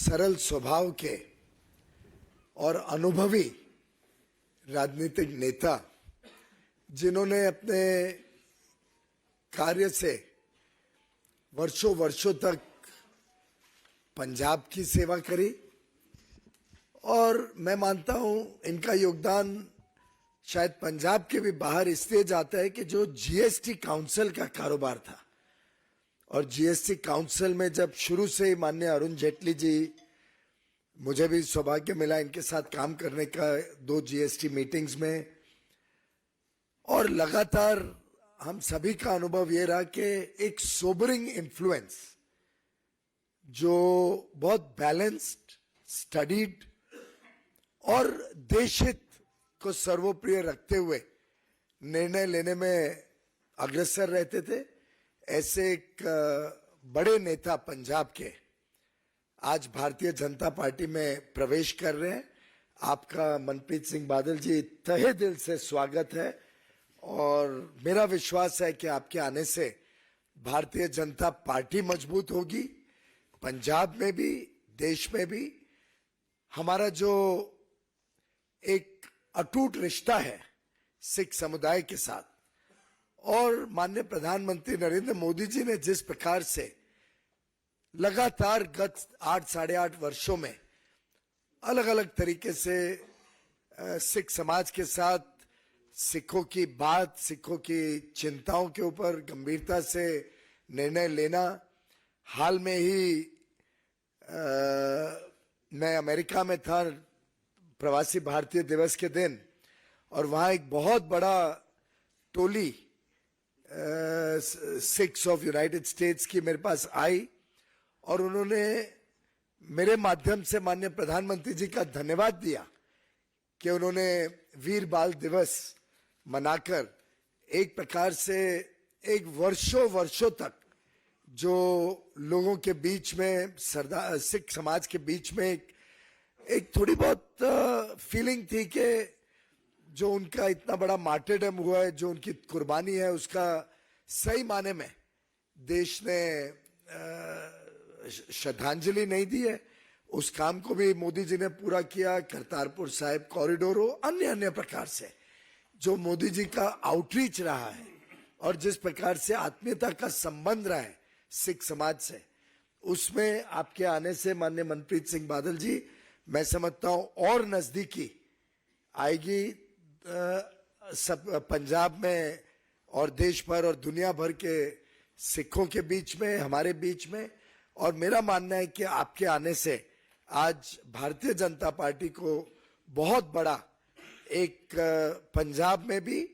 सरल स्वभाव के और अनुभवी राजनीतिक नेता जिन्होंने अपने कार्य से वर्षों वर्षों तक पंजाब की सेवा करी और मैं मानता हूं इनका योगदान शायद पंजाब के भी बाहर इसलिए जाता है कि जो जीएसटी काउंसिल का कारोबार था और जीएसटी काउंसिल में जब शुरू से ही माननीय अरुण जेटली जी, मुझे भी सौभाग्य मिला इनके साथ काम करने का 2 जीएसटी मीटिंग्स में, और लगातार हम सभी का अनुभव ये रहा कि एक सोबरिंग इन्फ्लुएंस जो बहुत बैलेंस्ड, स्टडीड और देशहित को सर्वोप्रिय रखते हुए निर्णय लेने में अग्रसर रहते थे, ऐसे एक बड़े नेता पंजाब के आज भारतीय जनता पार्टी में प्रवेश कर रहे हैं। आपका मनप्रीत सिंह बादल जी तहे दिल से स्वागत है और मेरा विश्वास है कि आपके आने से भारतीय जनता पार्टी मजबूत होगी, पंजाब में भी, देश में भी। हमारा जो एक अटूट रिश्ता है सिख समुदाय के साथ, और माननीय प्रधानमंत्री नरेंद्र मोदी जी ने जिस प्रकार से लगातार गत 8 साढ़े 8 वर्षों में अलग अलग तरीके से सिख समाज के साथ सिखों की बात, सिखों की चिंताओं के ऊपर गंभीरता से निर्णय लेना। हाल में ही मैं अमेरिका में था प्रवासी भारतीय दिवस के दिन, और वहां एक बहुत बड़ा टोली सिक्स ऑफ यूनाइटेड स्टेट्स की मेरे पास आई और उन्होंने मेरे माध्यम से माननीय प्रधानमंत्री जी का धन्यवाद दिया कि उन्होंने वीर बाल दिवस मनाकर एक प्रकार से एक वर्षों वर्षों तक जो लोगों के बीच में सरदार सिख समाज के बीच में एक थोड़ी बहुत फीलिंग थी कि जो उनका इतना बड़ा मार्टरडम हुआ है, जो उनकी कुर्बानी है, उसका सही माने में देश ने श्रद्धांजलि नहीं दी है। उस काम को भी मोदी जी ने पूरा किया। करतारपुर साहिब कॉरिडोर हो, अन्य अन्य प्रकार से जो मोदी जी का आउटरीच रहा है और जिस प्रकार से आत्मीयता का संबंध रहा है सिख समाज से, उसमें आपके आने से माननीय मनप्रीत सिंह बादल जी, मैं समझता हूं और नजदीकी आएगी सब पंजाब में और देश भर और दुनिया भर के सिखों के बीच में, हमारे बीच में। और मेरा मानना है कि आपके आने से आज भारतीय जनता पार्टी को बहुत बड़ा एक पंजाब में भी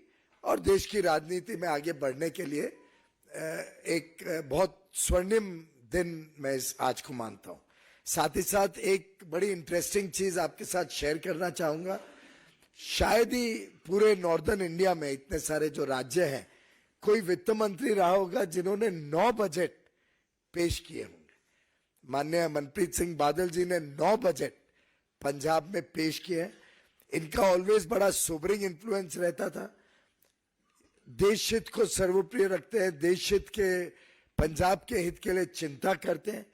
और देश की राजनीति में आगे बढ़ने के लिए एक बहुत स्वर्णिम दिन मैं आज को मानता हूं। साथ ही साथ एक बड़ी इंटरेस्टिंग चीज आपके साथ शेयर करना चाहूंगा। शायद ही पूरे नॉर्दर्न इंडिया में इतने सारे जो राज्य हैं, कोई वित्त मंत्री रहा होगा जिन्होंने 9 बजट पेश किए होंगे। माननीय मनप्रीत सिंह बादल जी ने 9 बजट पंजाब में पेश किए। इनका ऑलवेज बड़ा सोबरिंग इन्फ्लुएंस रहता था, देश हित को सर्वोप्रिय रखते हैं, देश हित के पंजाब के हित के लिए चिंता करते हैं।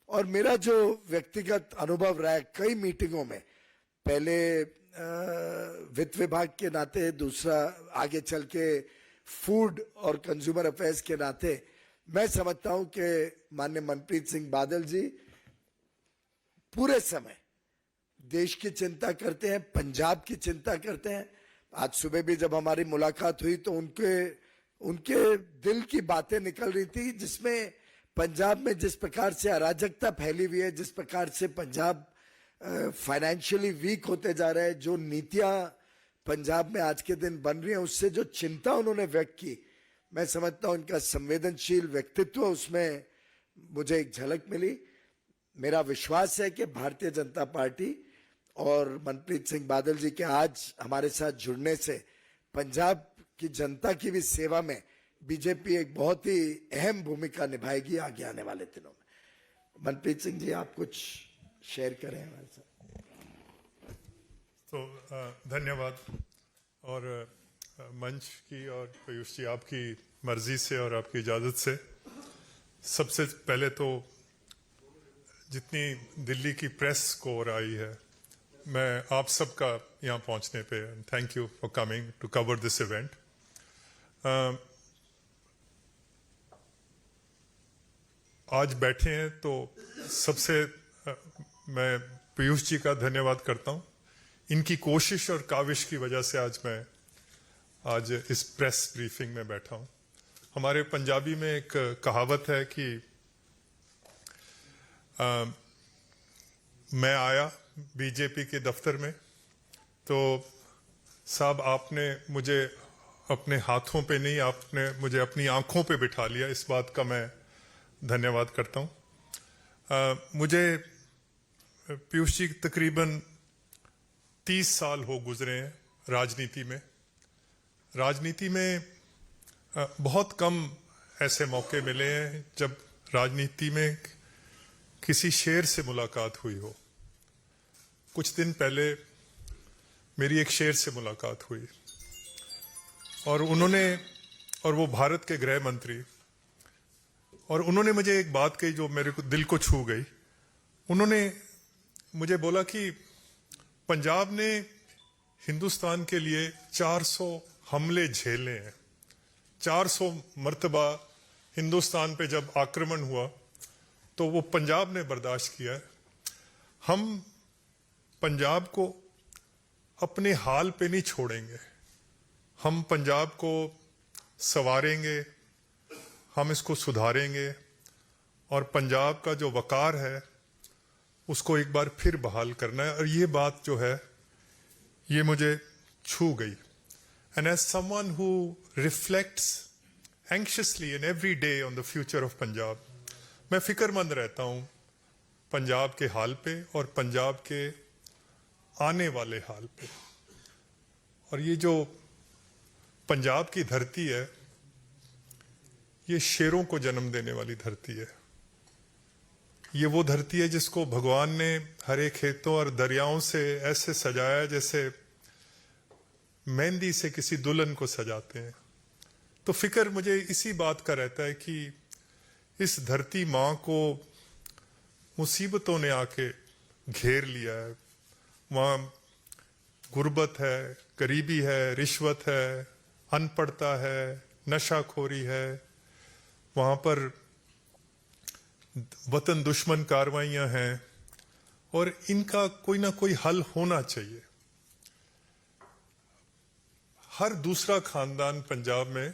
और मेरा जो व्यक्तिगत अनुभव रहा है कई मीटिंगों में, पहले वित्त विभाग के नाते, दूसरा आगे चल के फूड और कंज्यूमर अफेयर्स के नाते, मैं समझता हूं कि माननीय मनप्रीत सिंह बादल जी पूरे समय देश की चिंता करते हैं, पंजाब की चिंता करते हैं। आज सुबह भी जब हमारी मुलाकात हुई तो उनके दिल की बातें निकल रही थी, जिसमें पंजाब में जिस प्रकार से अराजकता फैली हुई है, जिस प्रकार से पंजाब फाइनेंशियली वीक होते जा रहे हैं, जो नीतियां पंजाब में आज के दिन बन रही हैं, उससे जो चिंता उन्होंने व्यक्त की, मैं समझता हूं उनका संवेदनशील व्यक्तित्व, उसमें मुझे एक झलक मिली। मेरा विश्वास है कि भारतीय जनता पार्टी और मनप्रीत सिंह बादल जी के आज हमारे साथ जुड़ने से पंजाब की जनता की भी सेवा में बीजेपी एक बहुत ही अहम भूमिका निभाएगी आगे आने वाले दिनों में। मनप्रीत सिंह जी, आप कुछ शेयर करें हमारे साथ। तो धन्यवाद। और मंच की और पीयूष जी आपकी मर्जी से और आपकी इजाज़त से सबसे पहले तो जितनी दिल्ली की प्रेस को आई है, मैं आप सबका यहाँ पहुँचने पे thank you for coming to cover this event. आज बैठे हैं तो सबसे मैं पीयूष जी का धन्यवाद करता हूँ। इनकी कोशिश और काविश की वजह से आज इस प्रेस ब्रीफिंग में बैठा हूँ। हमारे पंजाबी में एक कहावत है कि मैं आया बीजेपी के दफ्तर में तो साहब आपने मुझे अपने हाथों पे नहीं, आपने मुझे अपनी आंखों पे बिठा लिया। इस बात का मैं धन्यवाद करता हूँ। मुझे पीयूष जी तकरीबन 30 साल हो गुजरे हैं राजनीति में। राजनीति में बहुत कम ऐसे मौके मिले हैं जब राजनीति में किसी शेर से मुलाकात हुई हो। कुछ दिन पहले मेरी एक शेर से मुलाकात हुई और वो भारत के गृह मंत्री, और उन्होंने मुझे एक बात कही जो मेरे को दिल को छू गई। उन्होंने मुझे बोला कि पंजाब ने हिंदुस्तान के लिए 400 हमले झेले हैं। 400 मर्तबा हिंदुस्तान पे जब आक्रमण हुआ तो वो पंजाब ने बर्दाश्त किया है। हम पंजाब को अपने हाल पे नहीं छोड़ेंगे। हम पंजाब को संवारेंगे, हम इसको सुधारेंगे और पंजाब का जो वकार है उसको एक बार फिर बहाल करना है। और ये बात जो है ये मुझे छू गई। And as someone who reflects anxiously and every day on the future of Punjab, मैं फिक्रमंद रहता हूँ पंजाब के हाल पे और पंजाब के आने वाले हाल पे। और ये जो पंजाब की धरती है ये शेरों को जन्म देने वाली धरती है। ये वो धरती है जिसको भगवान ने हरे खेतों और दरियाओं से ऐसे सजाया जैसे मेहंदी से किसी दुल्हन को सजाते हैं। तो फिक्र मुझे इसी बात का रहता है कि इस धरती माँ को मुसीबतों ने आके घेर लिया है। वहाँ गुर्बत है, गरीबी है, रिश्वत है, अनपढ़ता है, नशाखोरी है। वहाँ पर वतन दुश्मन कार्रवाइयाँ हैं और इनका कोई ना कोई हल होना चाहिए। हर दूसरा खानदान पंजाब में